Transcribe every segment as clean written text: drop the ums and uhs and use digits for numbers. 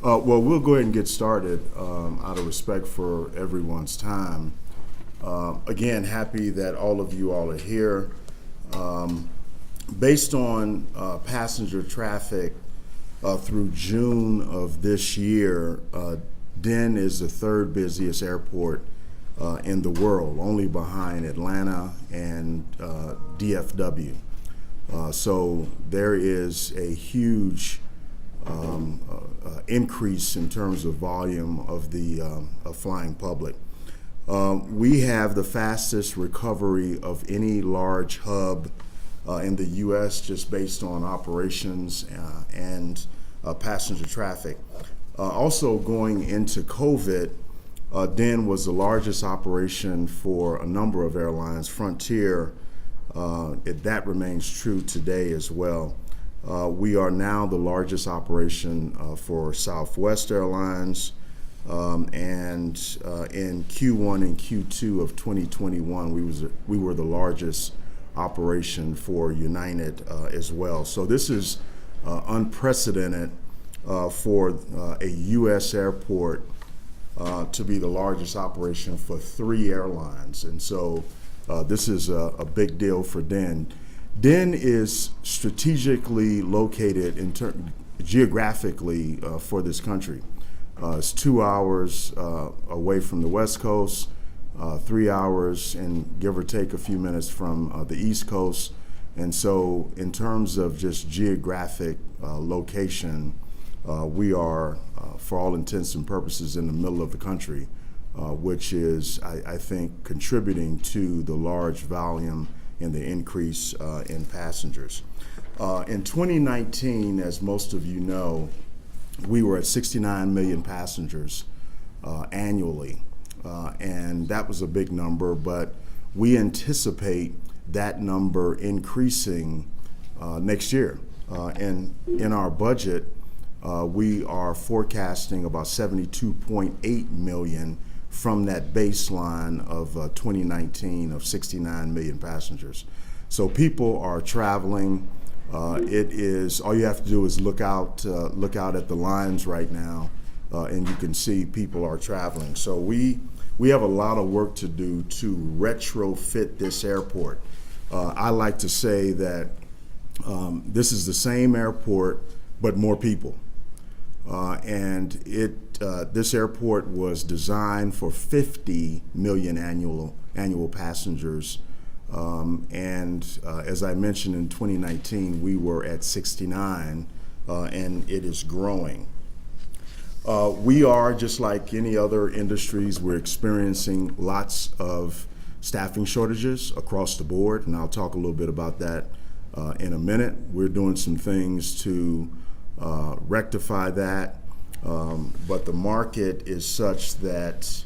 Well, we'll go ahead and get started out of respect for everyone's time. Again, happy that all of you all are here. Based on passenger traffic through June of this year, Den is the third busiest airport in the world, only behind Atlanta and DFW. So there is a huge increase in terms of volume of the flying public. We have the fastest recovery of any large hub in the U.S. just based on operations and passenger traffic. Also going into COVID, Den was the largest operation for a number of airlines. Frontier, that remains true today as well. We are now the largest operation for Southwest Airlines, and in Q1 and Q2 of 2021, we were the largest operation for United as well. So this is unprecedented for a U.S. airport to be the largest operation for 3 airlines, and so this is a big deal for Den. Den is strategically located geographically for this country. It's 2 hours away from the West Coast, 3 hours and give or take a few minutes from the East Coast. And so in terms of just geographic location, we are, for all intents and purposes, in the middle of the country, which is, I think, contributing to the large volume and the increase in passengers. In 2019, as most of you know, we were at 69 million passengers annually, and that was a big number, but we anticipate that number increasing next year. And in our budget, we are forecasting about 72.8 million from that baseline of 2019 of 69 million passengers. So people are traveling. It is, all you have to do is look out at the lines right now, and you can see people are traveling. So we have a lot of work to do to retrofit this airport. I like to say that this is the same airport, but more people. And this airport was designed for 50 million annual passengers, and as I mentioned, in 2019 we were at 69, and it is growing. We are, just like any other industries, we're experiencing lots of staffing shortages across the board, and I'll talk a little bit about that in a minute. We're doing some things to rectify that, but the market is such that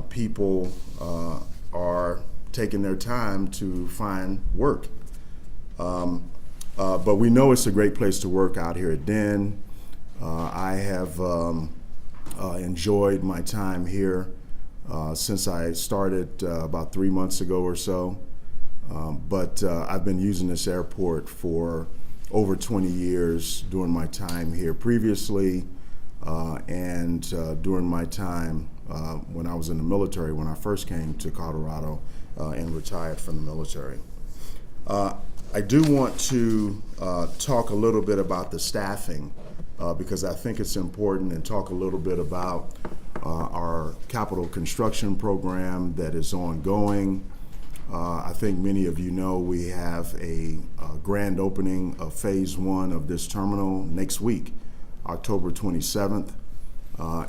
people are taking their time to find work. But we know it's a great place to work out here at Den. I have enjoyed my time here since I started about 3 months ago or so, but I've been using this airport for over 20 years during my time here previously, and during my time when I was in the military, when I first came to Colorado and retired from the military. I do want to talk a little bit about the staffing because I think it's important, and talk a little bit about our capital construction program that is ongoing. I think many of you know we have a grand opening of phase 1 of this terminal next week, October 27th,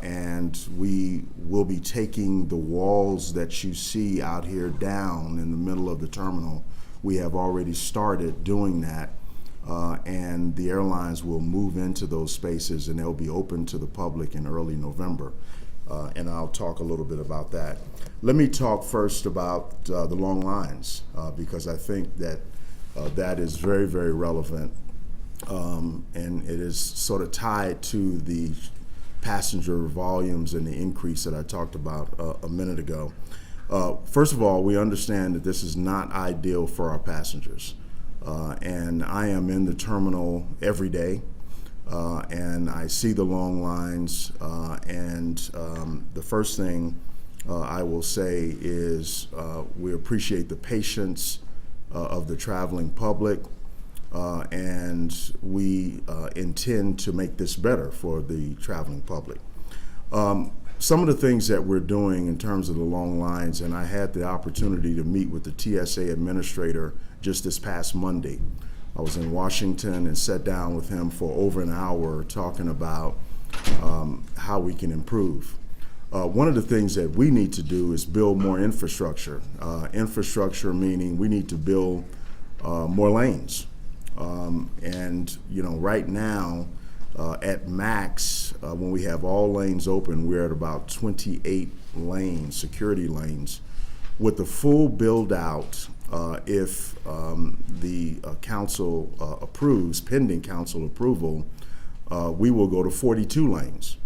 and we will be taking the walls that you see out here down in the middle of the terminal. We have already started doing that, and the airlines will move into those spaces, and they'll be open to the public in early November. And I'll talk a little bit about that. Let me talk first about the long lines, because I think that that is very, very relevant, and it is sort of tied to the passenger volumes and the increase that I talked about a minute ago. First of all, we understand that this is not ideal for our passengers, and I am in the terminal every day. and I see the long lines, and the first thing I will say is we appreciate the patience of the traveling public, and we intend to make this better for the traveling public. Some of the things that we're doing in terms of the long lines, and I had the opportunity to meet with the TSA administrator just this past Monday. I was in Washington and sat down with him for over an hour talking about how we can improve. One of the things that we need to do is build more infrastructure. Infrastructure meaning we need to build more lanes. And right now, at max, when we have all lanes open, we're at about 28 lanes, security lanes. With the full build out, if the council approves, pending council approval, we will go to 42 lanes.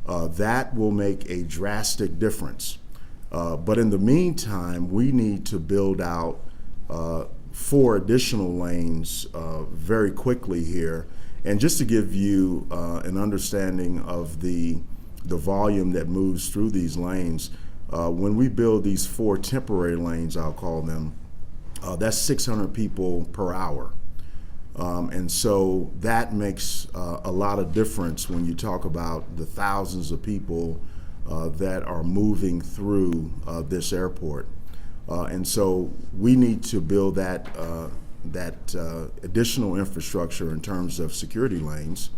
That will make a drastic difference. But in the meantime, we need to build out 4 additional lanes very quickly here. And just to give you an understanding of the volume that moves through these lanes, when we build these 4 temporary lanes, I'll call them, that's 600 people per hour. And so that makes a lot of difference when you talk about the thousands of people that are moving through this airport. And so we need to build that additional infrastructure in terms of security lanes.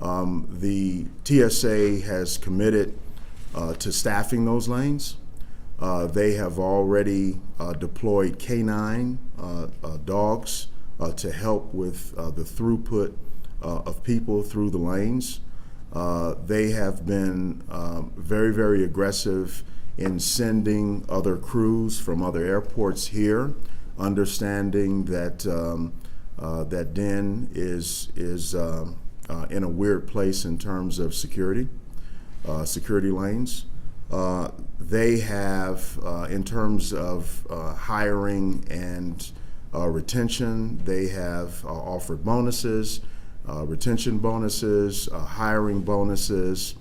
The TSA has committed to staffing those lanes. They have already deployed canine dogs to help with the throughput of people through the lanes. They have been very, very aggressive in sending other crews from other airports here, understanding that that Den is in a weird place in terms of security lanes. They have, in terms of hiring and retention, they have offered bonuses, retention bonuses, hiring bonuses.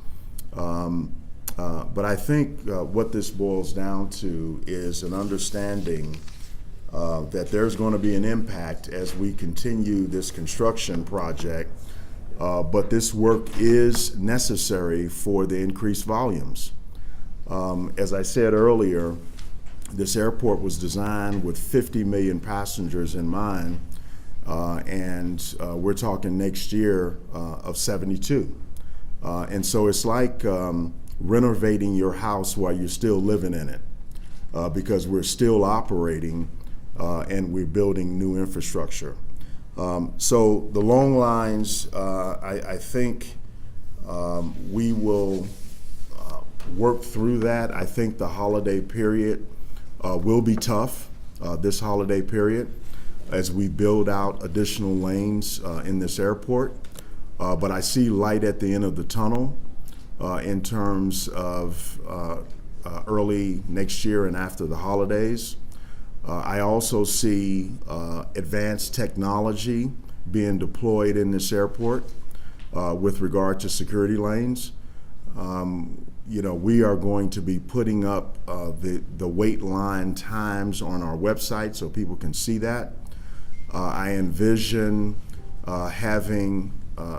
But I think what this boils down to is an understanding that there's going to be an impact as we continue this construction project, but this work is necessary for the increased volumes. As I said earlier, this airport was designed with 50 million passengers in mind, and we're talking next year of 72. And so it's like renovating your house while you're still living in it, because we're still operating and we're building new infrastructure. So the long lines, I think we will work through that. I think the holiday period will be tough, this holiday period, as we build out additional lanes in this airport. But I see light at the end of the tunnel in terms of early next year and after the holidays. I also see advanced technology being deployed in this airport with regard to security lanes. We are going to be putting up the wait line times on our website so people can see that. I envision having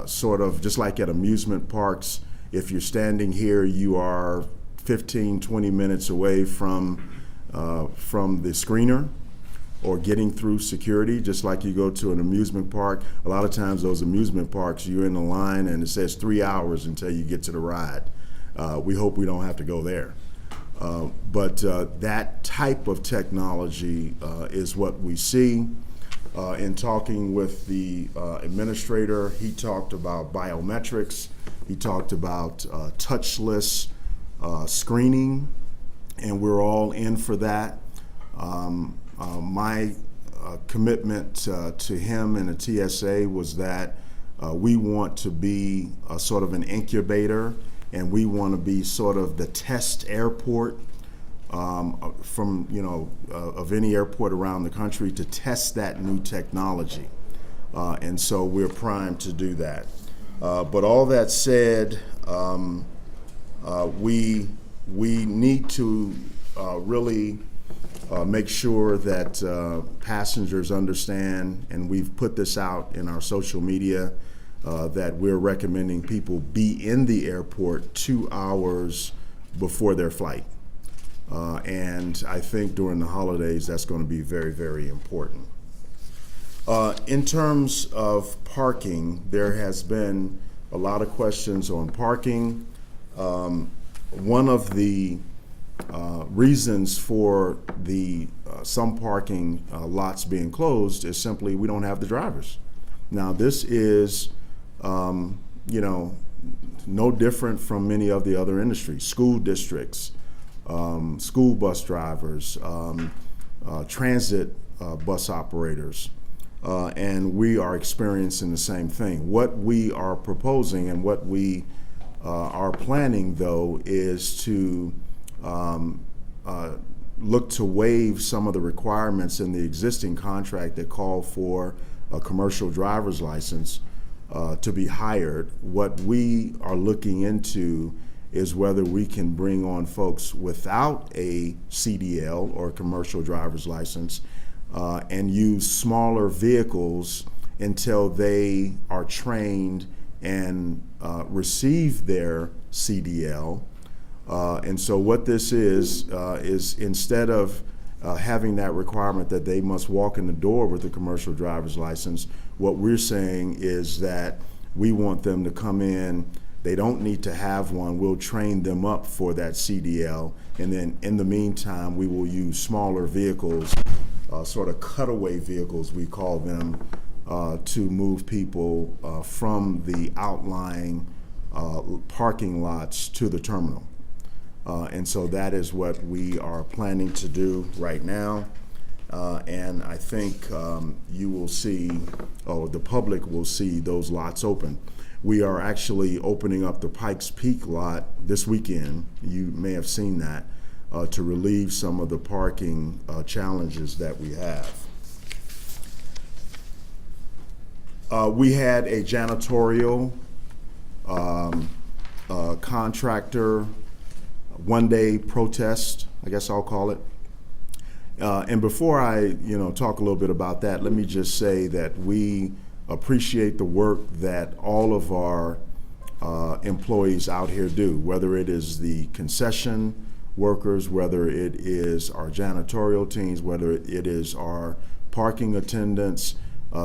sort of just like at amusement parks, if you're standing here, you are 15, 20 minutes away from the screener or getting through security, just like you go to an amusement park. A lot of times those amusement parks, you're in the line and it says 3 hours until you get to the ride. We hope we don't have to go there. But that type of technology is what we see. In talking with the administrator, he talked about biometrics, he talked about touchless screening, and we're all in for that. My commitment to him and the TSA was that we want to be a sort of an incubator, and we want to be sort of the test airport from of any airport around the country to test that new technology, and so we're primed to do that. But all that said, we need to really make sure that passengers understand, and we've put this out in our social media, that we're recommending people be in the airport 2 hours before their flight. And I think during the holidays, that's going to be very, very important. In terms of parking, there has been a lot of questions on parking. One of the reasons for the some parking lots being closed is simply we don't have the drivers. Now, this is, no different from many of the other industries. School districts, school bus drivers, transit bus operators, and we are experiencing the same thing. What we are proposing and what we are planning, though, is to look to waive some of the requirements in the existing contract that call for a commercial driver's license to be hired. What we are looking into is whether we can bring on folks without a CDL or commercial driver's license and use smaller vehicles until they are trained and receive their CDL. And so what this is instead of having that requirement that they must walk in the door with a commercial driver's license, what we're saying is that we want them to come in. They don't need to have one. We'll train them up for that CDL. And then in the meantime, we will use smaller vehicles, sort of cutaway vehicles, we call them, to move people from the outlying parking lots to the terminal. And so that is what we are planning to do right now. And I think you will see, the public will see those lots open. We are actually opening up the Pikes Peak lot this weekend. You may have seen that, to relieve some of the parking challenges that we have. We had a janitorial contractor one-day protest, I guess I'll call it. And before I, talk a little bit about that, let me just say that we appreciate the work that all of our employees out here do, whether it is the concession workers, whether it is our janitorial teams, whether it is our parking attendants.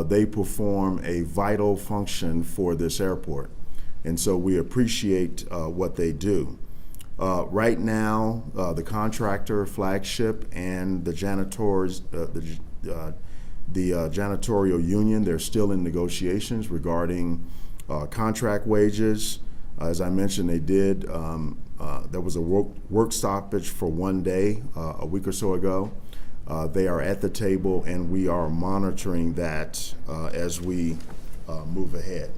They perform a vital function for this airport. And so we appreciate what they do. Right now, the contractor, Flagship, and the janitors, the janitorial union, they're still in negotiations regarding contract wages. As I mentioned, they did. There was a work stoppage for one day a week or so ago. They are at the table, and we are monitoring that as we move ahead.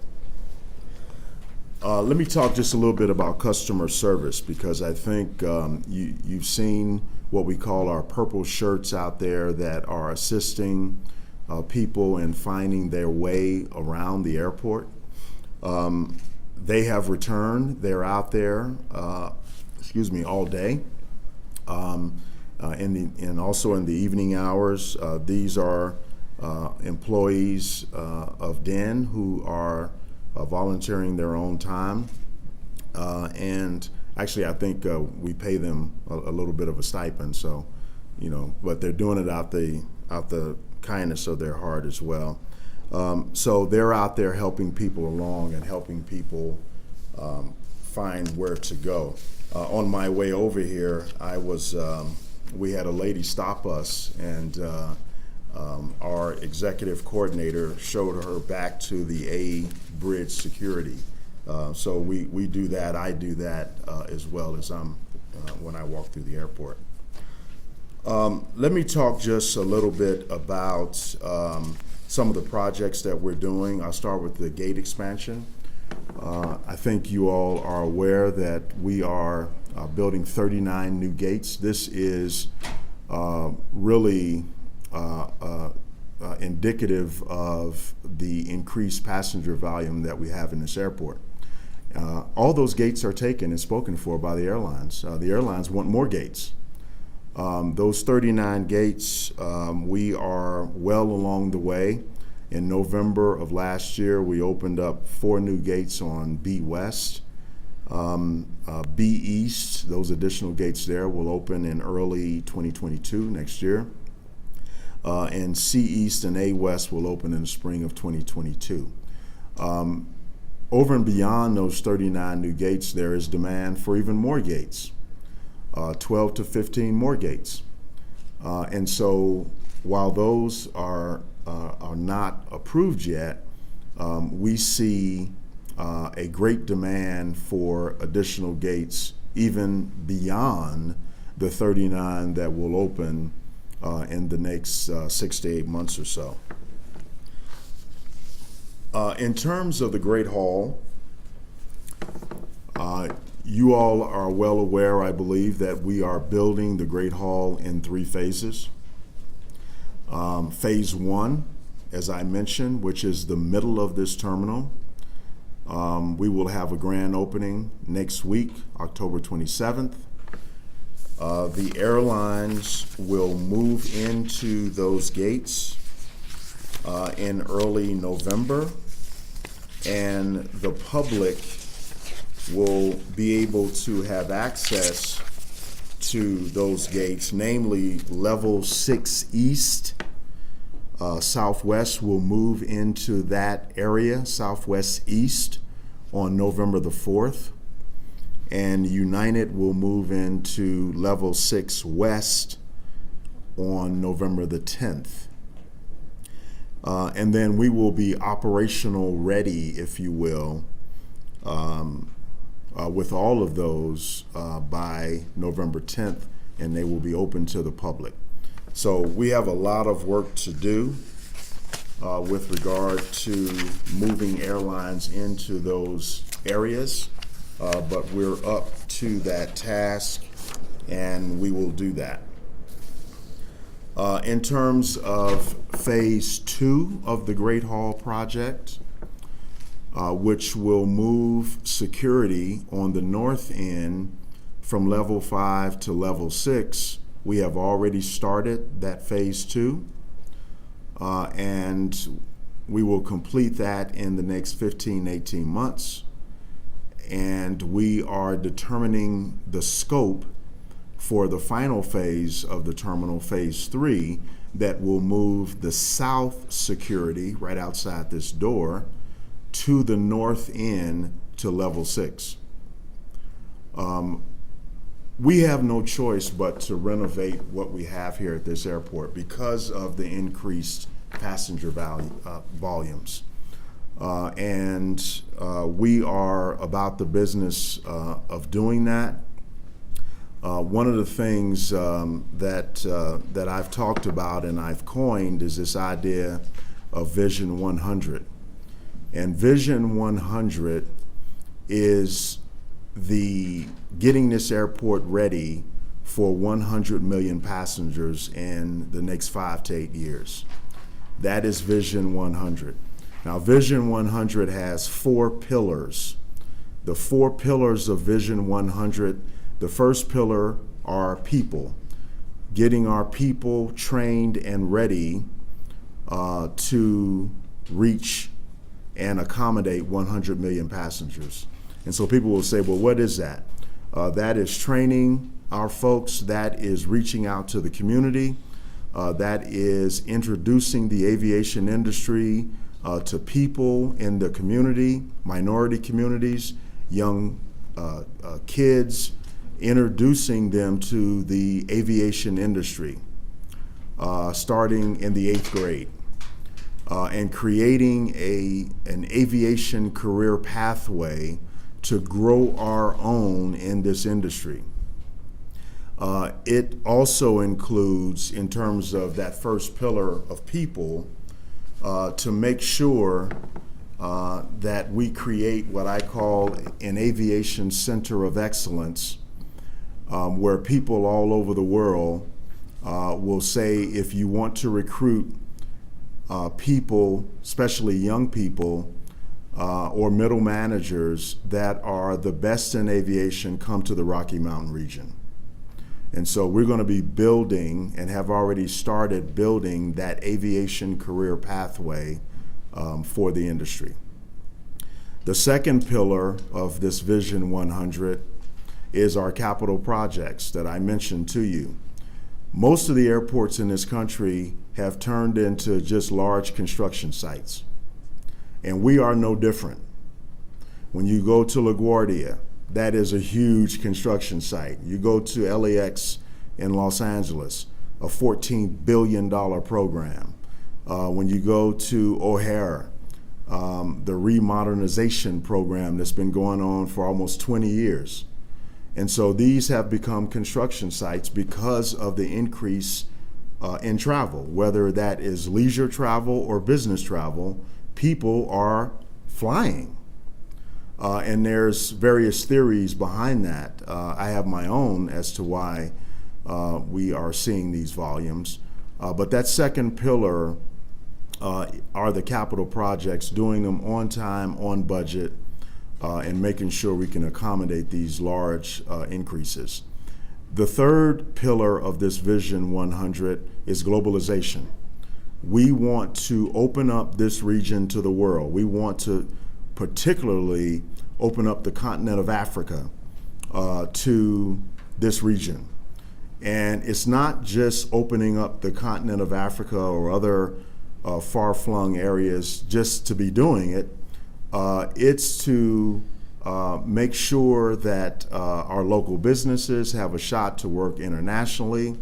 Let me talk just a little bit about customer service, because I think you've seen what we call our purple shirts out there that are assisting people in finding their way around the airport. They have returned. They're out there, all day. And also in the evening hours. These are employees of DEN who are volunteering their own time. And actually, I think we pay them a little bit of a stipend. So, but they're doing it out the kindness of their heart as well. So they're out there helping people along and helping people find where to go. On my way over here, we had a lady stop us, and our executive coordinator showed her back to the A bridge security. So we do that. I do that as well as when I walk through the airport. Let me talk just a little bit about some of the projects that we're doing. I'll start with the gate expansion. I think you all are aware that we are building 39 new gates. This is really a indicative of the increased passenger volume that we have in this airport. All those gates are taken and spoken for by the airlines. The airlines want more gates. Those 39 gates, we are well along the way. In November of last year, we opened up 4 new gates on B West. B East, those additional gates there will open in early 2022, next year. And C East and A West will open in the spring of 2022. Over and beyond those 39 new gates, there is demand for even more gates, 12 to 15 more gates. And so while those are not approved yet, we see a great demand for additional gates even beyond the 39 that will open in the next 6 to 8 months or so. In terms of the Great Hall, you all are well aware, I believe, that we are building the Great Hall in 3 phases. Phase 1, as I mentioned, which is the middle of this terminal, we will have a grand opening next week, October 27th. The airlines will move into those gates in early November, and the public will be able to have access to those gates, namely level 6 East. Southwest will move into that area, Southwest East, on November the 4th. And United will move into level 6 West on November the 10th. And then we will be operational ready, if you will, with all of those by November 10th, and they will be open to the public. So we have a lot of work to do with regard to moving airlines into those areas, but we're up to that task, and we will do that. In terms of phase 2 of the Great Hall project, which will move security on the north end from level 5 to level 6, we have already started that phase 2, and we will complete that in the next 15, 18 months. And we are determining the scope for the final phase of the terminal, phase 3, that will move the south security right outside this door to the north end to level 6. We have no choice but to renovate what we have here at this airport because of the increased passenger volumes. And we are about the business of doing that. One of the things that I've talked about and I've coined is this idea of Vision 100. And Vision 100 is the getting this airport ready for 100 million passengers in the next 5 to 8 years. That is Vision 100. Now, Vision 100 has 4 pillars. The 4 pillars of Vision 100, the first pillar are people, getting our people trained and ready to reach and accommodate 100 million passengers. And so people will say, well, what is that? That is training our folks, that is reaching out to the community, that is introducing the aviation industry to people in the community, minority communities, young kids, introducing them to the aviation industry, starting in the 8th grade, and creating an aviation career pathway to grow our own in this industry. It also includes, in terms of that first pillar of people, to make sure that we create what I call an aviation center of excellence, where people all over the world will say, if you want to recruit people, especially young people, or middle managers that are the best in aviation come to the Rocky Mountain region. And so we're going to be building and have already started building that aviation career pathway for the industry. The second pillar of this Vision 100 is our capital projects that I mentioned to you. Most of the airports in this country have turned into just large construction sites. And we are no different. When you go to LaGuardia, that is a huge construction site. You go to LAX in Los Angeles, a $14 billion program. When you go to O'Hare, the remodernization program that's been going on for almost 20 years. And so these have become construction sites because of the increase in travel, whether that is leisure travel or business travel. People are flying. And there's various theories behind that. I have my own as to why we are seeing these volumes. But that second pillar are the capital projects, doing them on time, on budget, and making sure we can accommodate these large increases. The third pillar of this Vision 100 is globalization. We want to open up this region to the world. We want to particularly open up the continent of Africa to this region. And it's not just opening up the continent of Africa or other far-flung areas just to be doing it. It's to make sure that our local businesses have a shot to work internationally.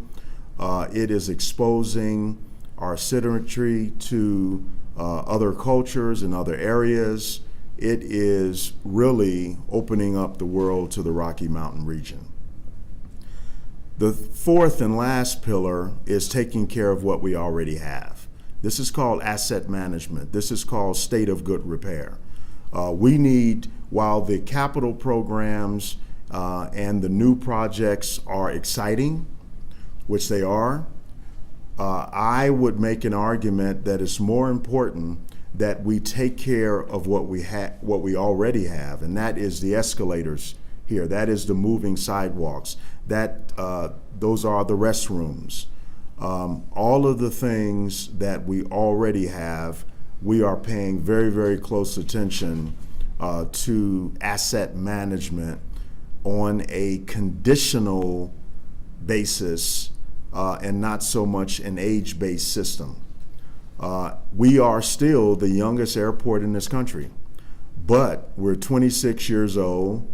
It is exposing our citizenry to other cultures and other areas. It is really opening up the world to the Rocky Mountain region. The fourth and last pillar is taking care of what we already have. This is called asset management. This is called state of good repair. We need, while the capital programs and the new projects are exciting, which they are, I would make an argument that it's more important that we take care of what we already have, and that is the escalators here. That is the moving sidewalks. Those are the restrooms. All of the things that we already have, we are paying very, very close attention to asset management on a conditional basis and not so much an age-based system. We are still the youngest airport in this country, but we're 26 years old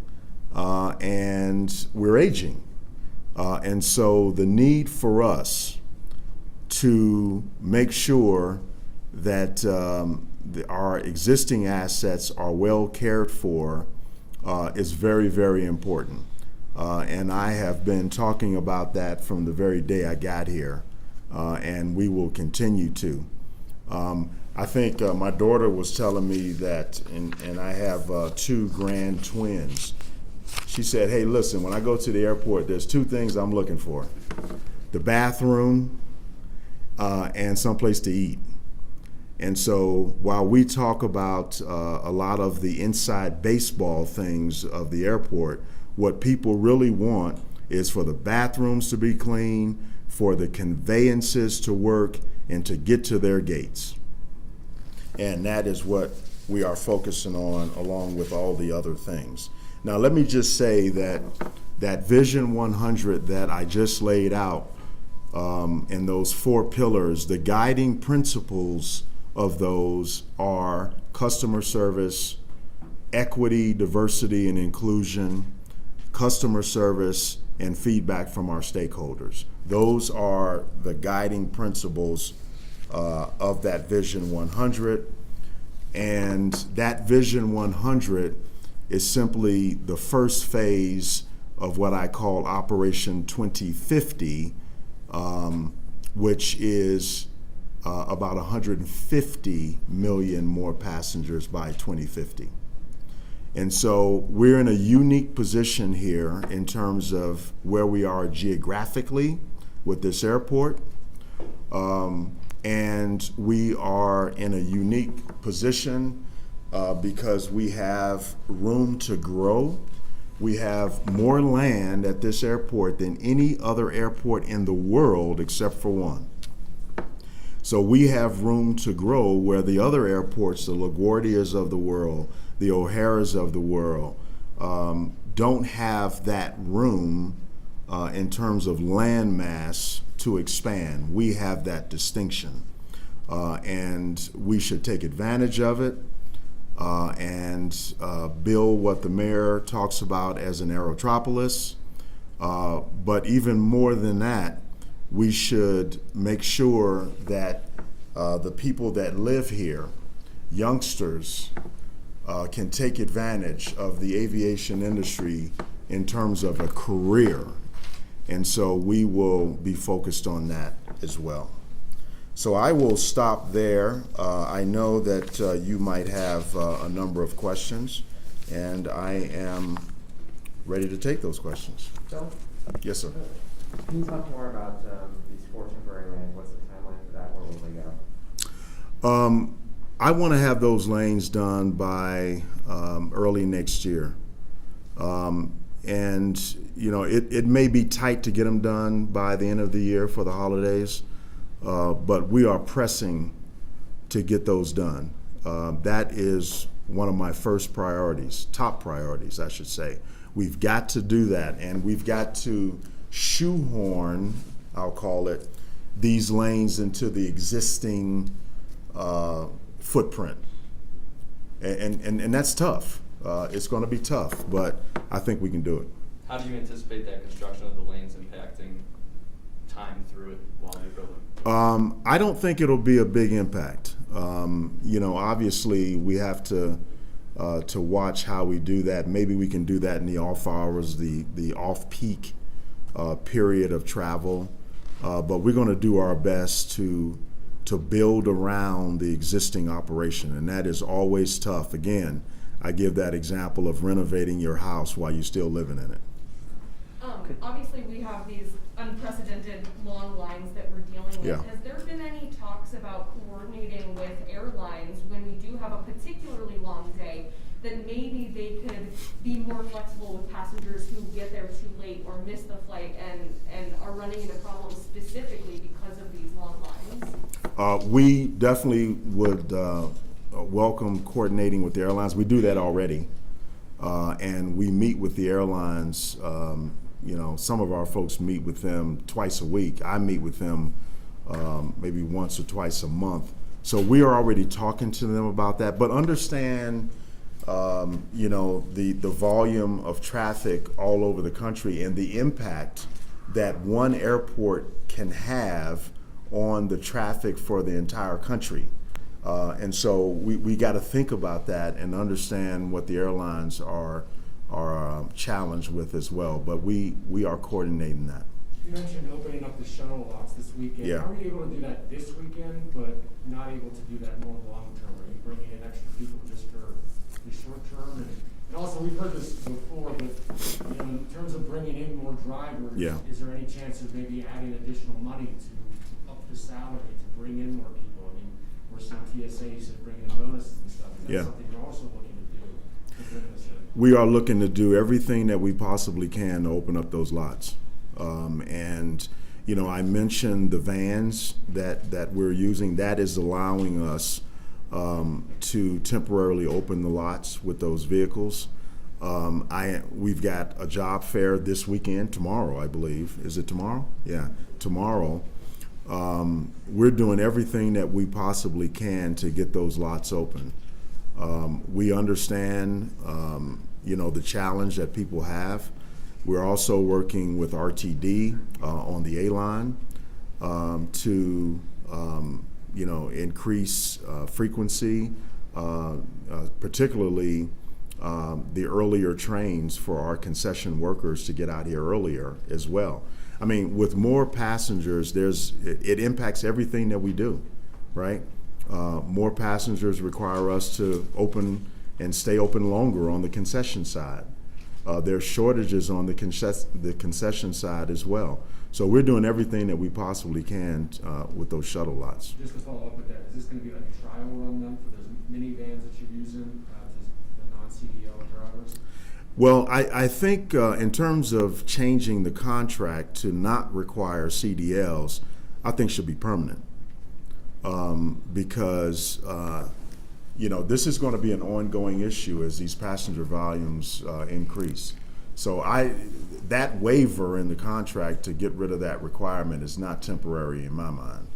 and we're aging. And so the need for us to make sure that our existing assets are well cared for is very, very important. And I have been talking about that from the very day I got here, and we will continue to. I think my daughter was telling me that, and I have two grand twins. She said, hey, listen, when I go to the airport, there's two things I'm looking for: the bathroom and someplace to eat. And so while we talk about a lot of the inside baseball things of the airport, what people really want is for the bathrooms to be clean, for the conveyances to work, and to get to their gates. And that is what we are focusing on, along with all the other things. Now, let me just say that that Vision 100 that I just laid out in those four pillars, the guiding principles of those are customer service, equity, diversity, and inclusion, customer service, and feedback from our stakeholders. Those are the guiding principles of that Vision 100. And that Vision 100 is simply the first phase of what I call Operation 2050, which is about 150 million more passengers by 2050. And so we're in a unique position here in terms of where we are geographically with this airport. And And we are in a unique position because we have room to grow. We have more land at this airport than any other airport in the world except for one. So we have room to grow where the other airports, the LaGuardias of the world, the O'Haras of the world, don't have that room in terms of land mass to expand. We have that distinction, and we should take advantage of it and build what the mayor talks about as an aerotropolis. But even more than that, we should make sure that the people that live here, youngsters, can take advantage of the aviation industry in terms of a career. And so we will be focused on that as well. So I will stop there. I know that you might have a number of questions, and I am ready to take those questions. Bill? Yes, sir. Can you talk more about these 4 temporary lanes? What's the timeline for that? Where will they go? I want to have those lanes done by early next year. And, you know, it may be tight to get them done by the end of the year for the holidays, but we are pressing to get those done. That is one of my first priorities, top priorities, I should say. We've got to do that, and we've got to shoehorn, I'll call it, these lanes into the existing footprint. And that's tough. It's going to be tough, but I think we can do it. How do you anticipate that construction of the lanes impacting time through it while you're building? I don't think it'll be a big impact. You know, obviously we have to watch how we do that. Maybe we can do that in the off hours, the off-peak period of travel. But we're going to do our best to build around the existing operation, and that is always tough. Again, I give that example of renovating your house while you're still living in it. Obviously, we have these unprecedented long lines that we're dealing with. Yeah. Has there been any talks about coordinating with airlines when we do have a particularly long day, that maybe they could be more flexible with passengers who get there too late or miss the flight and are running into problems specifically because of these long lines? We definitely would welcome coordinating with the airlines. We do that already, and we meet with the airlines. You know, some of our folks meet with them twice a week. I meet with them maybe once or twice a month. So we are already talking to them about that. But understand, you know, the volume of traffic all over the country and the impact that one airport can have on the traffic for the entire country. And so we got to think about that and understand what the airlines are challenged with as well. But we are coordinating that. You mentioned opening up the shuttle lots this weekend. Yeah. How are you able to do that this weekend, but not able to do that more long term? Are you bringing in extra people just for the short term? And also, we've heard this before, but you know, in terms of bringing in more drivers, Yeah. is there any chance of maybe adding additional money to up the salary to bring in more people? I mean, we're seeing TSA, you said bringing in bonuses and stuff. Is that Yeah. something you're also looking to do to bring this in? We are looking to do everything that we possibly can to open up those lots. And, you know, I mentioned the vans that we're using. That is allowing us to temporarily open the lots with those vehicles. We've got a job fair this weekend, tomorrow, I believe. Is it tomorrow? Yeah, tomorrow. We're doing everything that we possibly can to get those lots open. We understand, you know, the challenge that people have. We're also working with RTD on the A-line to, you know, increase frequency, particularly the earlier trains for our concession workers to get out here earlier as well. I mean, with more passengers, it impacts everything that we do, right? More passengers require us to open and stay open longer on the concession side. There's shortages on the concession side as well. So we're doing everything that we possibly can with those shuttle lots. Just to follow up with that, is this going to be like a trial run then for those minivans that you're using, the non-CDL drivers? Well, I think in terms of changing the contract to not require CDLs, I think should be permanent because this is going to be an ongoing issue as these passenger volumes increase. So that waiver in the contract to get rid of that requirement is not temporary in my mind.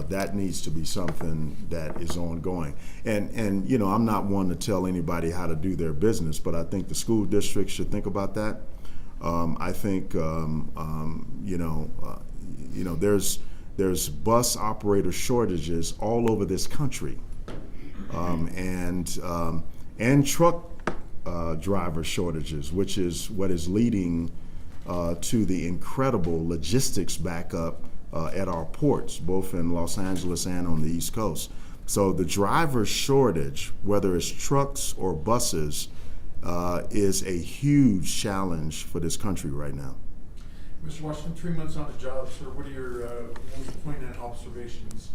That needs to be something that is ongoing. And I'm not one to tell anybody how to do their business, but I think the school districts should think about that. I think there's bus operator shortages all over this country, and truck driver shortages, which is what is leading to the incredible logistics backup at our ports, both in Los Angeles and on the East Coast. So the driver shortage, whether it's trucks or buses, is a huge challenge for this country right now. Mr. Washington, 3 months on the job, sir, what are your most poignant observations?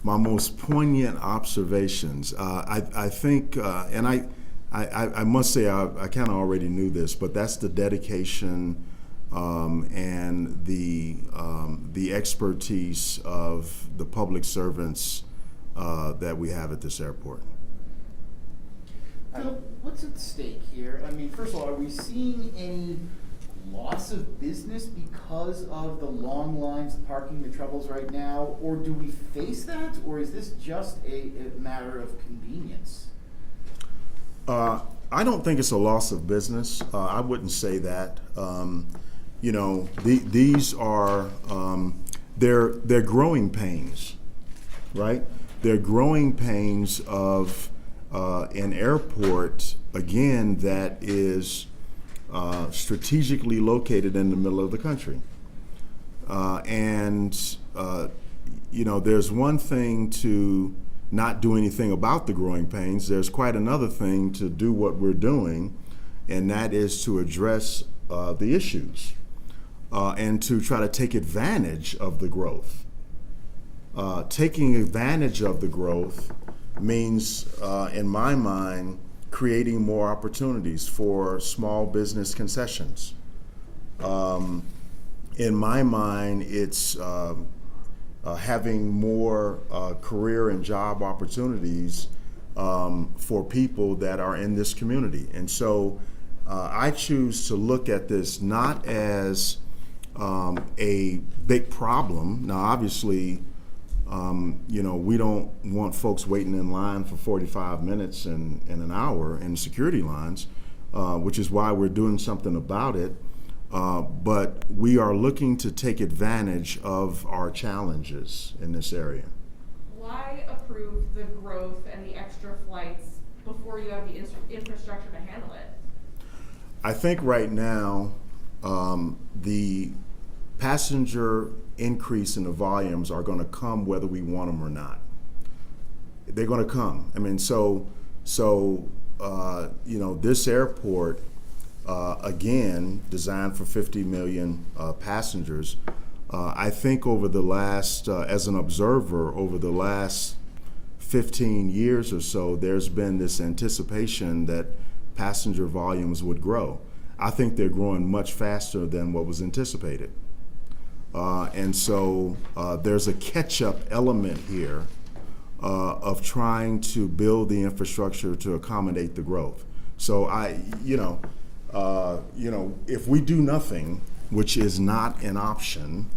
My most poignant observations, I think, and I must say I kind of already knew this, but that's the dedication and the expertise of the public servants that we have at this airport. Phil, what's at stake here? I mean, first of all, are we seeing any loss of business because of the long lines, the parking, the troubles right now? Or do we face that? Or is this just a matter of convenience? I don't think it's a loss of business. I wouldn't say that. These are they're growing pains, right? They're growing pains of an airport, again, that is strategically located in the middle of the country. There's one thing to not do anything about the growing pains. There's quite another thing to do what we're doing, and that is to address the issues and to try to take advantage of the growth. Taking advantage of the growth means, in my mind, creating more opportunities for small business concessions. In my mind, it's having more career and job opportunities for people that are in this community. And so I choose to look at this not as a big problem. Now, obviously, we don't want folks waiting in line for 45 minutes and an hour in security lines, which is why we're doing something about it. But we are looking to take advantage of our challenges in this area. Why approve the growth and the extra flights before you have the infrastructure to handle it? I think right now, the passenger increase in the volumes are going to come whether we want them or not. They're going to come. I mean, this airport, again, designed for 50 million passengers, I think over the last, as an observer, over the last 15 years or so, there's been this anticipation that passenger volumes would grow. I think they're growing much faster than what was anticipated. And so there's a catch-up element here of trying to build the infrastructure to accommodate the growth. So if we do nothing, which is not an option,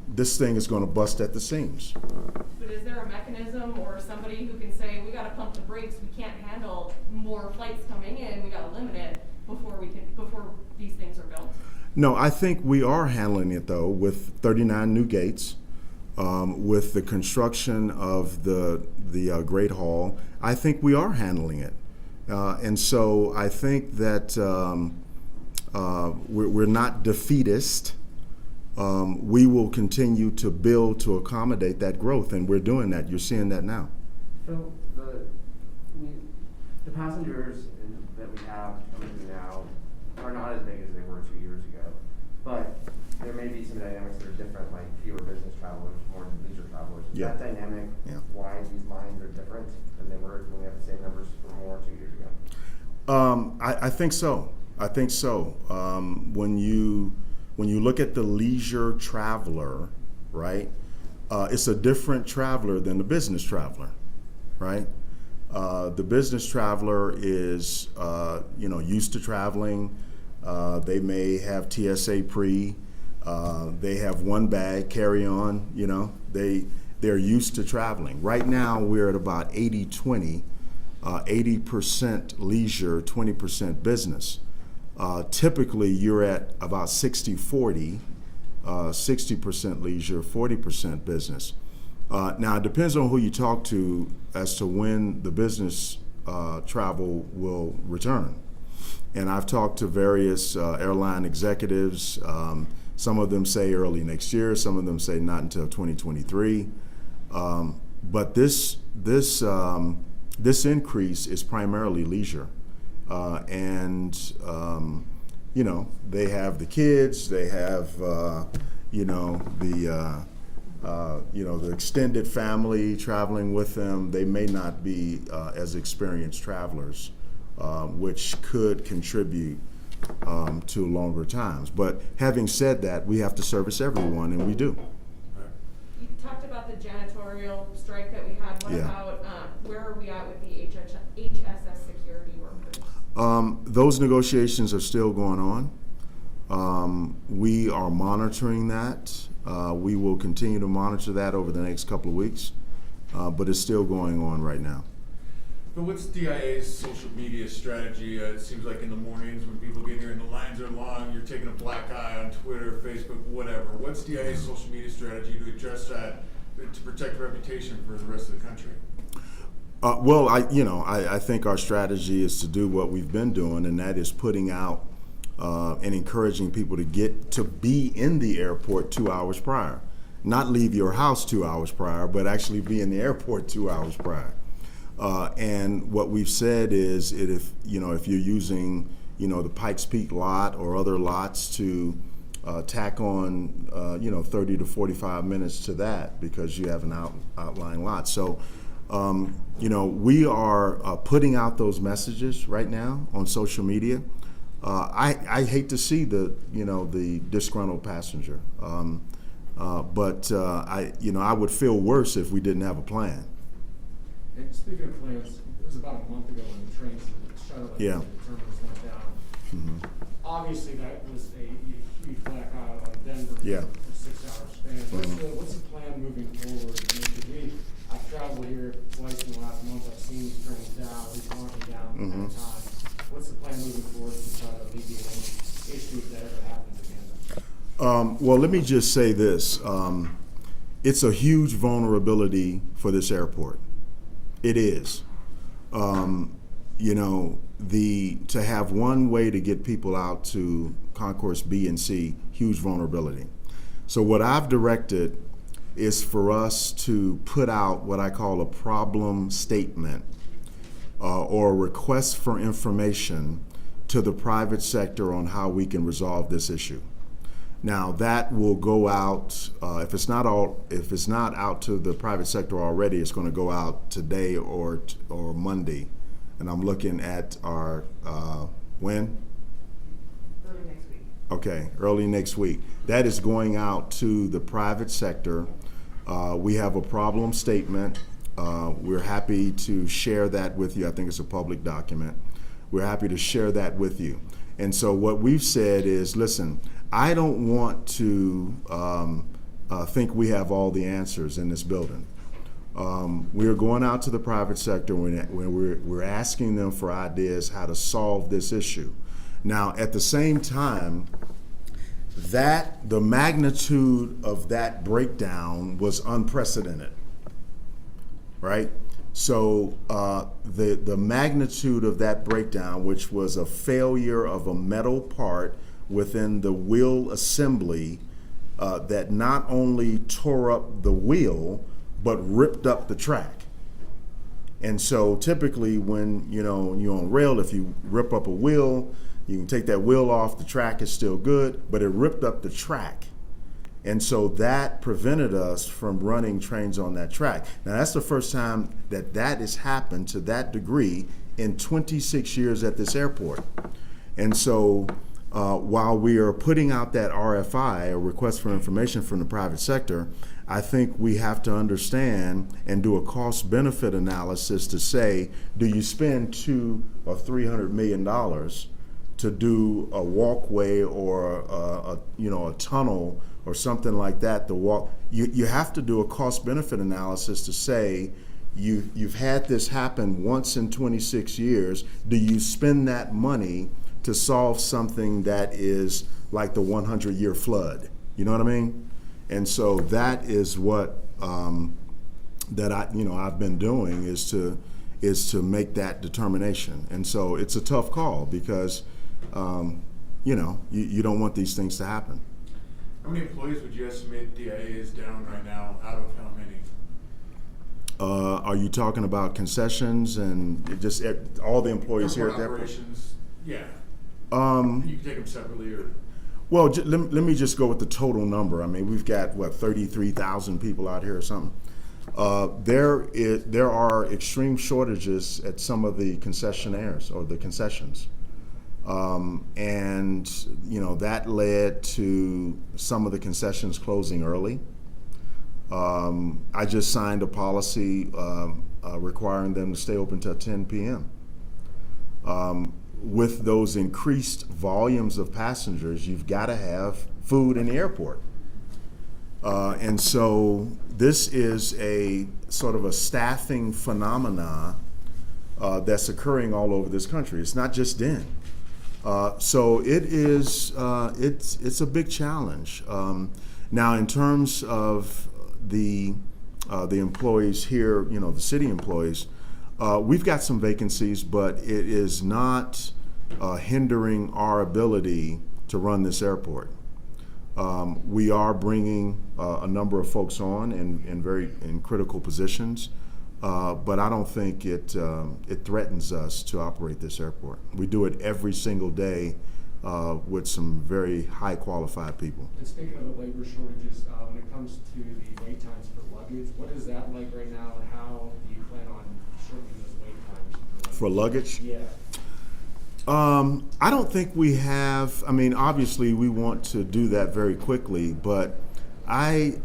this thing is going to bust at the seams. But is there a mechanism or somebody who can say, we got to pump the brakes, we can't handle more flights coming in, we got to limit it before these things are built? No, I think we are handling it, though, with 39 new gates, with the construction of the Great Hall. I think we are handling it. And so I think that we're not defeatist. We will continue to build to accommodate that growth, and we're doing that. You're seeing that now. So the passengers that we have 2 years ago. But there may be some dynamics that are different, like fewer business travelers, more leisure travelers. Is Yeah. that dynamic Yeah. why these lines are different than they were when we had the same numbers or more 2 years ago? I think so. I think so. When you look at the leisure traveler, right, it's a different traveler than the business traveler, right? The business traveler is, used to traveling. They may have TSA pre. They have one bag carry on. They're used to traveling. Right now, we're at about 80-20, 80% leisure, 20% business. Typically, you're at about 60-40, 60% leisure, 40% business. Now, it depends on who you talk to as to when the business travel will return. And I've talked to various airline executives. Some of them say early next year. Some of them say not until 2023. But this increase is primarily leisure. They have the kids. They have the extended family traveling with them. They may not be as experienced travelers, which could contribute to longer times. But having said that, we have to service everyone, and we do. You talked about the janitorial strike that we had. What Yeah. about, where are we at with the HSS security workers? Those negotiations are still going on. We are monitoring that. We will continue to monitor that over the next couple of weeks, but it's still going on right now. But what's DIA's social media strategy? It seems like in the mornings when people get here and the lines are long, you're taking a black eye on Twitter, Facebook, whatever. What's DIA's social media strategy to address that, to protect reputation for the rest of the country? I think our strategy is to do what we've been doing, and that is putting out and encouraging people to be in the airport 2 hours prior. Not leave your house 2 hours prior, but actually be in the airport 2 hours prior. And what we've said is if you're using the Pikes Peak lot or other lots to tack on 30 to 45 minutes to that because you have an outlying lot. So we are putting out those messages right now on social media. I hate to see the disgruntled passenger, but I would feel worse if we didn't have a plan. And speaking of plans, it was about a month ago when the trains, the shuttle, Yeah. the terminals went down. Mm-hmm. Obviously, that was a huge black eye on Denver Yeah. for 6 hour span. Mhm. What's the plan moving forward? I've traveled here twice in the last month. I've seen these trains down, these launching down Mhm. at a time. What's the plan moving forward to try to alleviate any issue if that ever happens again? Well, let me just say this. It's a huge vulnerability for this airport. It is. To have one way to get people out to concourse B and C, huge vulnerability. So what I've directed is for us to put out what I call a problem statement or a request for information to the private sector on how we can resolve this issue. Now that will go out. If it's not out to the private sector already, it's going to go out today or Monday. And I'm looking at our when? Early next week. Okay, early next week. That is going out to the private sector. We have a problem statement. We're happy to share that with you. I think it's a public document. We're happy to share that with you. And so what we've said is, listen, I don't want to think we have all the answers in this building. We're going out to the private sector when we're asking them for ideas how to solve this issue. Now, at the same time, the magnitude of that breakdown was unprecedented, right? So the magnitude of that breakdown, which was a failure of a metal part within the wheel assembly that not only tore up the wheel, but ripped up the track. And so typically when you're on rail, if you rip up a wheel, You can take that wheel off, the track is still good, but it ripped up the track. And so that prevented us from running trains on that track. Now, that's the first time that that has happened to that degree in 26 years at this airport. And so while we are putting out that RFI, a request for information from the private sector, I think we have to understand and do a cost-benefit analysis to say, do you spend $200 or $300 million to do a walkway or a tunnel or something like that to walk? You have to do a cost-benefit analysis to say, you've had this happen once in 26 years. Do you spend that money to solve something that is like the 100-year flood? You know what I mean? And so that is what that I've been doing is to make that determination. And so it's a tough call because you don't want these things to happen. How many employees would you estimate DIA is down right now? Out of how many? Are you talking about concessions and just all the employees here at the airport? Operations, yeah. You can take them separately or. Well, let me just go with the total number. I mean, we've got 33,000 people out here or something. There are extreme shortages at some of the concessionaires or the concessions. And that led to some of the concessions closing early. I just signed a policy requiring them to stay open till 10 p.m. With those increased volumes of passengers, you've got to have food in the airport. And so this is a sort of a staffing phenomena that's occurring all over this country. It's not just in. So it is, it's a big challenge. Now, in terms of the employees here, the city employees, we've got some vacancies, but it is not hindering our ability to run this airport. We are bringing a number of folks on in critical positions, but I don't think it threatens us to operate this airport. We do it every single day with some very high qualified people. And speaking of the labor shortages, when it comes to the wait times for luggage, what is that like right now, and how do you plan on shortening those wait times For luggage? Yeah. I don't think we have. I mean, obviously, we want to do that very quickly, but I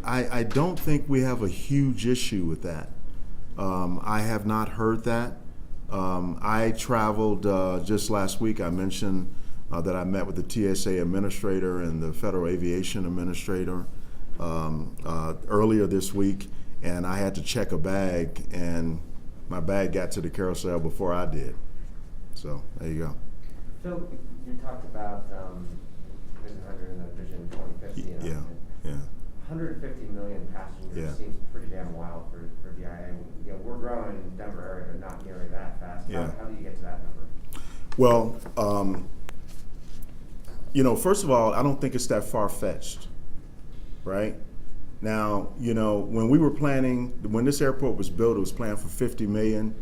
don't think we have a huge issue with that. I have not heard that. I traveled just last week. I mentioned that I met with the TSA administrator and the Federal Aviation Administrator earlier this week, and I had to check a bag, and my bag got to the carousel before I did. So there you go. Phil, you talked about Vision 100 and the Vision 2050. Yeah. 150 million passengers Yeah. seems pretty damn wild for DIA. We're growing in the Denver area, but not nearly that fast. Yeah. How do you get to that number? Well, first of all, I don't think it's that far-fetched, right? Now, when we were planning, when this airport was built, it was planned for 50 million.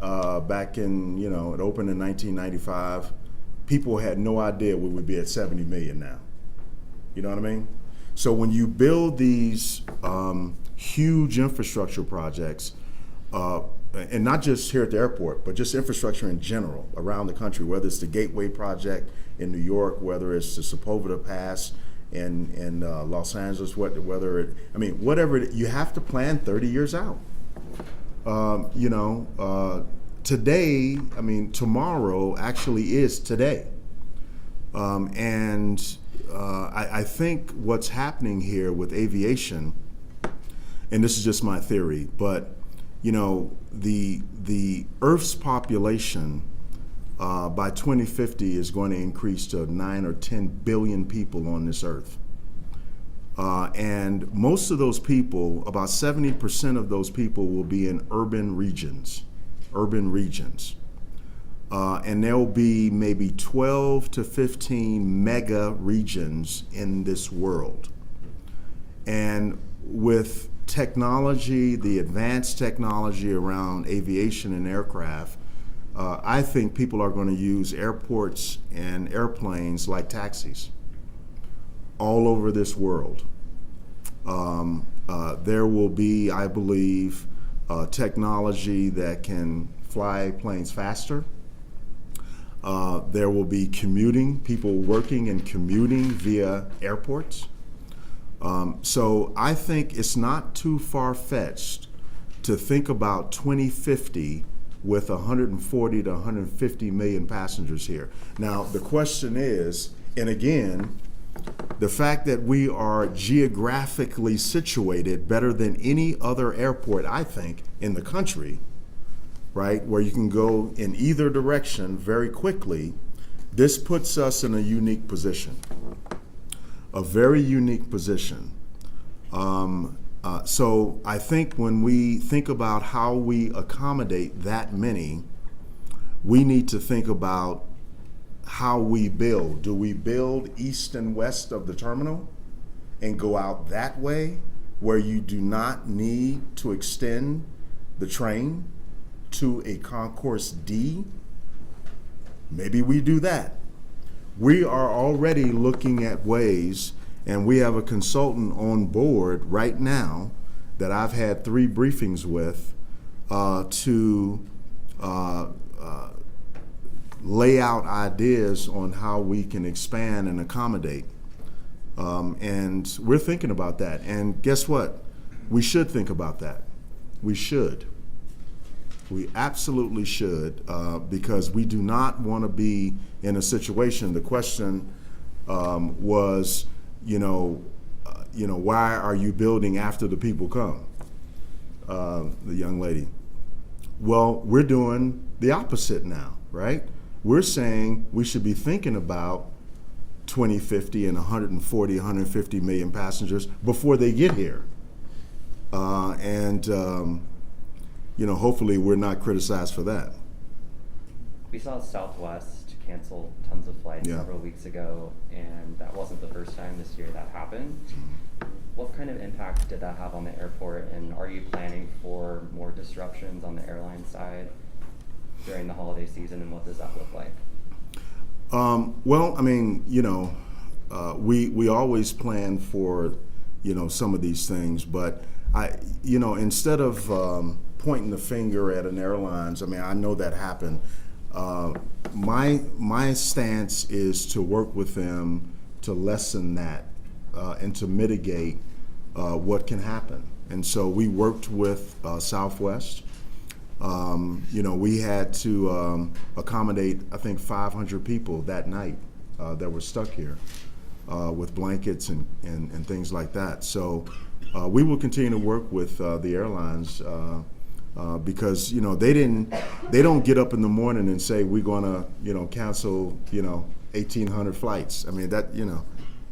Back in, it opened in 1995. People had no idea we would be at 70 million now. You know what I mean? So when you build these huge infrastructure projects, and not just here at the airport, but just infrastructure in general around the country, whether it's the Gateway Project in New York, whether it's the Sepulveda Pass in Los Angeles, whatever you have to plan 30 years out. Today, tomorrow actually is today. I think what's happening here with aviation, and this is just my theory, but the Earth's population by 2050 is going to increase to 9 or 10 billion people on this Earth. And most of those people, about 70% of those people will be in urban regions. And there will be maybe 12 to 15 mega regions in this world. And with technology, the advanced technology around aviation and aircraft, I think people are going to use airports and airplanes like taxis all over this world. There will be, I believe, technology that can fly planes faster. There will be commuting, people working and commuting via airports. So I think it's not too far-fetched to think about 2050 with 140 to 150 million passengers here. Now, the question is, and again, the fact that we are geographically situated better than any other airport, I think, in the country, right, where you can go in either direction very quickly, this puts us in a unique position, a very unique position. So I think when we think about how we accommodate that many, we need to think about how we build. Do we build east and west of the terminal and go out that way where you do not need to extend the train to a concourse D? Maybe we do that. We are already looking at ways, and we have a consultant on board right now that I've had 3 briefings with to lay out ideas on how we can expand and accommodate. And we're thinking about that. And guess what? We should think about that. We should. We absolutely should, because we do not want to be in a situation. The question was, why are you building after the people come? The young lady. Well, we're doing the opposite now, right? We're saying we should be thinking about 2050 and 140, 150 million passengers before they get here. Hopefully we're not criticized for that. We saw Southwest cancel tons of flights several weeks ago, and that wasn't the first time this year that happened. What kind of impact did that have on the airport, and are you planning for more disruptions on the airline side during the holiday season, and what does that look like? We always plan for, some of these things, but instead of pointing the finger at an airlines, I know that happened. My stance is to work with them to lessen that and to mitigate what can happen. And so we worked with Southwest. We had to accommodate, I think, 500 people that night that were stuck here with blankets and things like that. So we will continue to work with the airlines because they don't get up in the morning and say we're going to cancel 1,800 flights.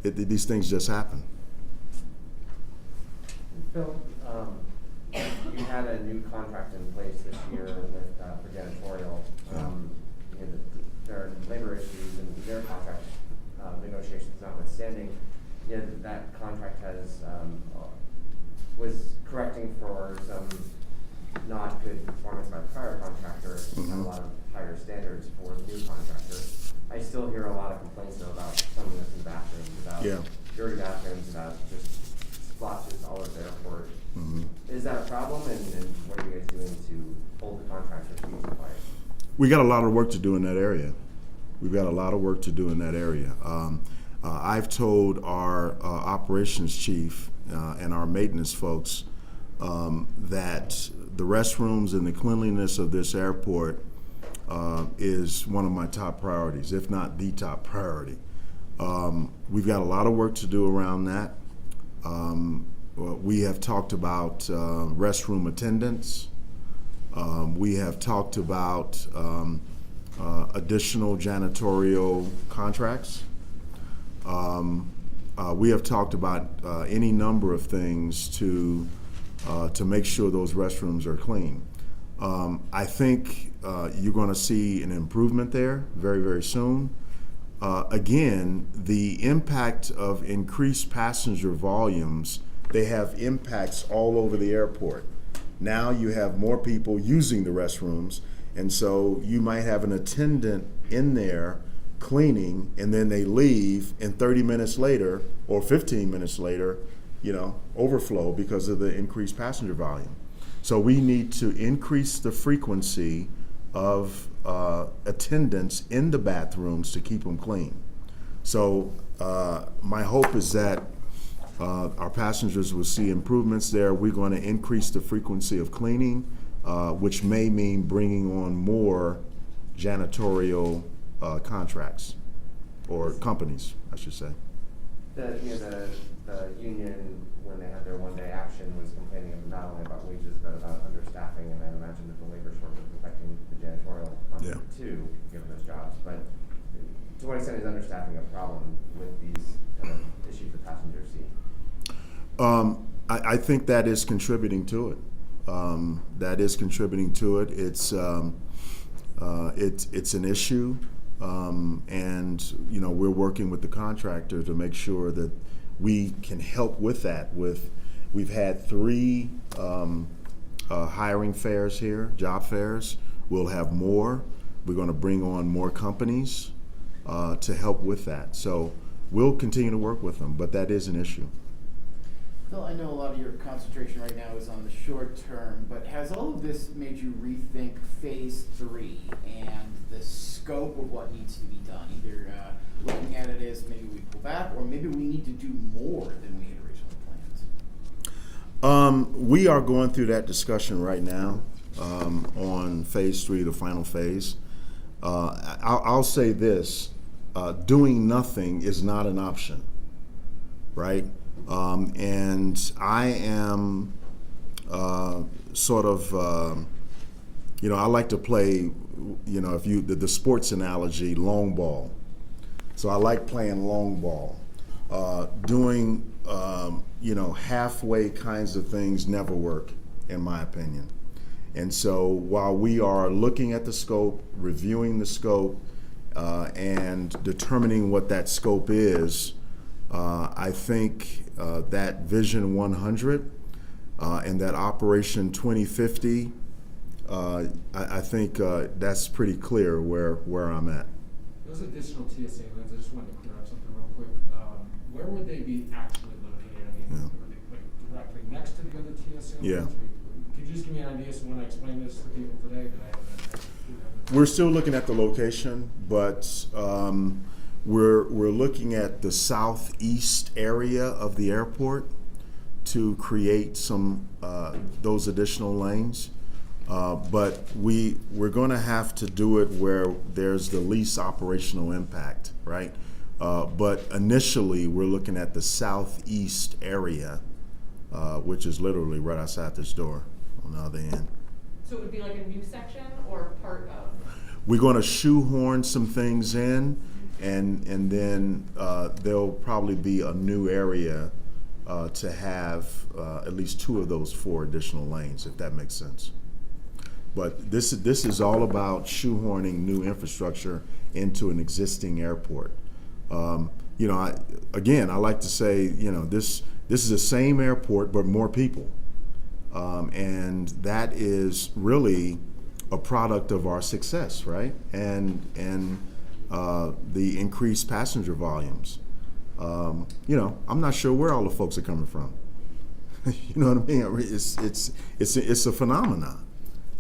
These things just happen. Phil, you had a new contract in place this year with for janitorial. There are labor issues and their contract negotiations notwithstanding. That contract was correcting for some not good performance by the prior contractor, and a lot of higher standards for the new contractor. I still hear a lot of complaints though about cleanliness in bathrooms, about dirty bathrooms, about just splotches all over the airport. Is that a problem, and what are you guys doing to hold the contractors to these fires? We got a lot of work to do in that area. We've got a lot of work to do in that area. I've told our operations chief and our maintenance folks that the restrooms and the cleanliness of this airport is one of my top priorities, if not the top priority. We've got a lot of work to do around that. We have talked about restroom attendants. We have talked about additional janitorial contracts. We have talked about any number of things to make sure those restrooms are clean. I think you're going to see an improvement there very, very soon. Again, the impact of increased passenger volumes, they have impacts all over the airport. Now you have more people using the restrooms, And so you might have an attendant in there cleaning, and then they leave, and 30 minutes later or 15 minutes later, overflow because of the increased passenger volume. So we need to increase the frequency of attendance in the bathrooms to keep them clean. So my hope is that our passengers will see improvements there. We're going to increase the frequency of cleaning, which may mean bringing on more janitorial contracts or companies, I should say. The union, when they had their one-day action, was complaining not only about wages, but about understaffing, and I imagine that the labor shortage is affecting the janitorial company too, given those jobs. But to what extent is understaffing a problem with these kind of issues that passengers see? I think that is contributing to it. It's an issue, and we're working with the contractor to make sure that we can help with that. We've had 3 hiring fairs here, job fairs. We'll have more. We're going to bring on more companies to help with that. So we'll continue to work with them, but that is an issue. Phil, I know a lot of your concentration right now is on the short term, but has all of this made you rethink phase 3 and the scope of what needs to be done? Either looking at it as maybe we pull back, or maybe we need to do more than we had originally planned? We are going through that discussion right now on phase 3, the final phase. I'll say this, doing nothing is not an option, right? And I am I like to play, the sports analogy, long ball. So I like playing long ball. Doing, halfway kinds of things never work, in my opinion. And so while we are looking at the scope, reviewing the scope, and determining what that scope is, I think that Vision 100 and that Operation 2050, I think that's pretty clear where I'm at. Those additional TSA lanes, I just wanted to clear up something real quick. Where would they be actually located? I mean, were they directly next to the other TSA lanes? Yeah. Could you just give me an idea so when I explain this to people today that I have that? We're still looking at the location, but we're looking at the southeast area of the airport to create some those additional lanes. But we're going to have to do it where there's the least operational impact, right? But initially, we're looking at the southeast area, which is literally right outside this door on the other end. So it would be like a new section or part of? We're going to shoehorn some things in, and then there'll probably be a new area to have at least 2 of those 4 additional lanes, if that makes sense. But this is all about shoehorning new infrastructure into an existing airport. I like to say, this is the same airport but more people, and that is really a product of our success, right? And the increased passenger volumes. I'm not sure where all the folks are coming from. You know what I mean? It's a phenomenon.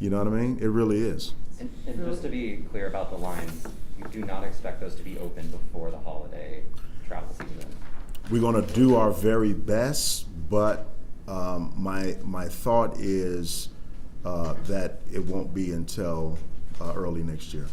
You know what I mean? It really is. And just to be clear about the lines, you do not expect those to be open before the holiday travel season. We're going to do our very best, but my thought is that it won't be until early next year.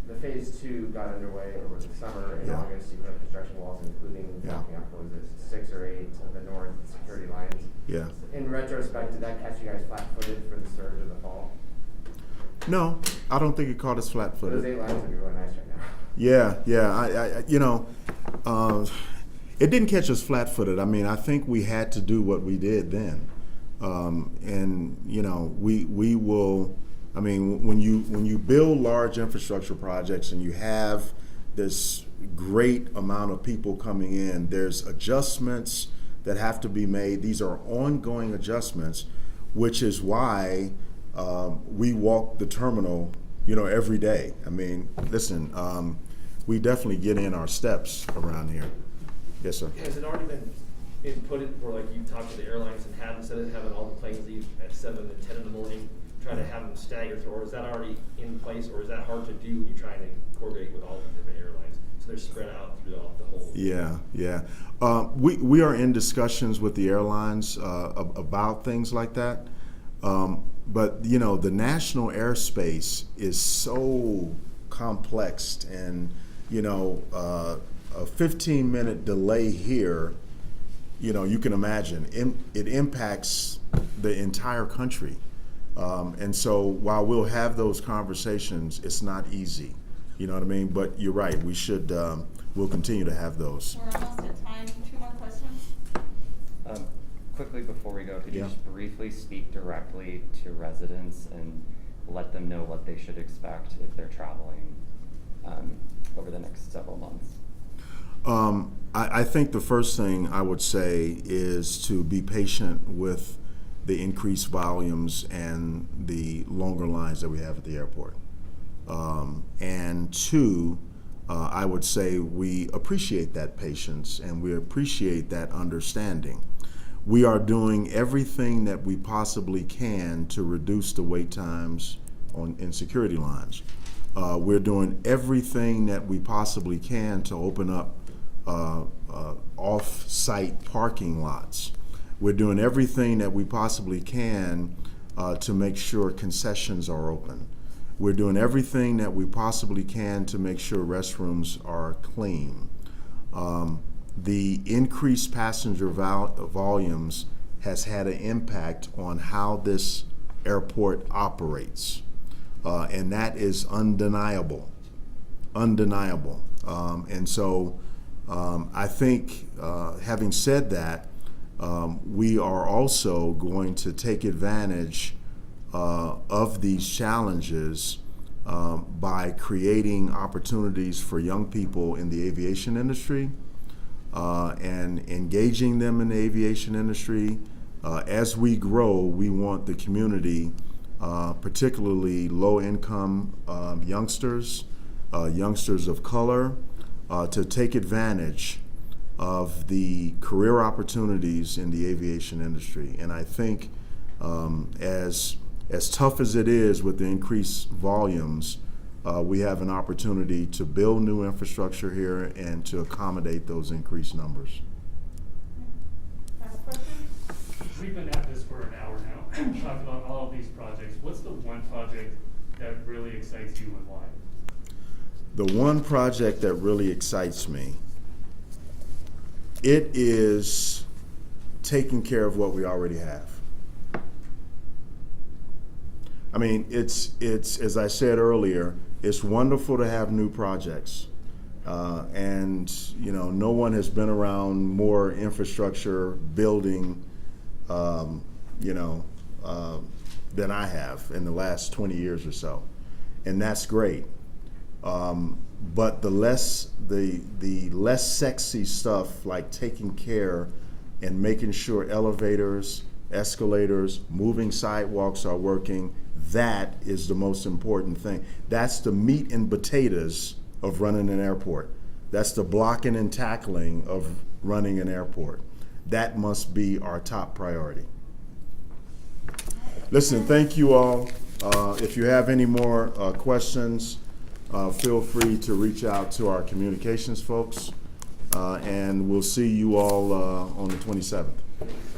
The phase 2 got underway over the summer. In August, you put up construction walls, including blocking up, what was it, 6 or 8 of the north security lines. Yeah. In retrospect, did that catch you guys flat-footed for the surge of the fall? No, I don't think it caught us Those flat-footed. 8 lines would be really nice right now. It didn't catch us flat-footed. I mean, I think we had to do what we did then, we will. I mean, when you build large infrastructure projects and you have this great amount of people coming in, there's adjustments that have to be made. These are ongoing adjustments. which is why we walk the terminal, every day. I mean, listen, we definitely get in our steps around here. Yes, sir. Has it already been inputted where like you talk to the airlines and have, instead of having all the planes leave at 7 and 10 in the morning, try to have them staggered through, or is that already in place, or is that hard to do when you're trying to coordinate with all the different airlines? So they're spread out throughout the whole. Yeah. We are in discussions with the airlines about things like that. But the national airspace is so complex, and a 15-minute delay here, you can imagine it impacts the entire country. And so while we'll have those conversations, it's not easy. You know what I mean? But you're right. We should. We'll continue to have those. We're almost at time. 2 more questions. Quickly before we go, could you Yeah. just briefly speak directly to residents and let them know what they should expect if they're traveling over the next several months? I think the first thing I would say is to be patient with the increased volumes and the longer lines that we have at the airport. And two, I would say we appreciate that patience and we appreciate that understanding. We are doing everything that we possibly can to reduce the wait times in security lines. We're doing everything that we possibly can to open up off-site parking lots. We're doing everything that we possibly can to make sure concessions are open. We're doing everything that we possibly can to make sure restrooms are clean. The increased passenger volumes has had an impact on how this airport operates, and that is undeniable. And so I think, having said that, we are also going to take advantage of these challenges by creating opportunities for young people in the aviation industry and engaging them in the aviation industry. As we grow, we want the community, particularly low-income youngsters, youngsters of color, to take advantage of the career opportunities in the aviation industry. And I think as tough as it is with the increased volumes, we have an opportunity to build new infrastructure here and to accommodate those increased numbers. Last question. We've been at this for an hour now, talking about all of these projects. What's the one project that really excites you and why? The one project that really excites me, it is taking care of what we already have. I mean, it's as I said earlier, it's wonderful to have new projects. And, no one has been around more infrastructure building, than I have in the last 20 years or so. And that's great. But the less sexy stuff, like taking care and making sure elevators, escalators, moving sidewalks are working, that is the most important thing. That's the meat and potatoes of running an airport. That's the blocking and tackling of running an airport. That must be our top priority. Listen, thank you all. If you have any more questions, feel free to reach out to our communications folks, and we'll see you all on the 27th.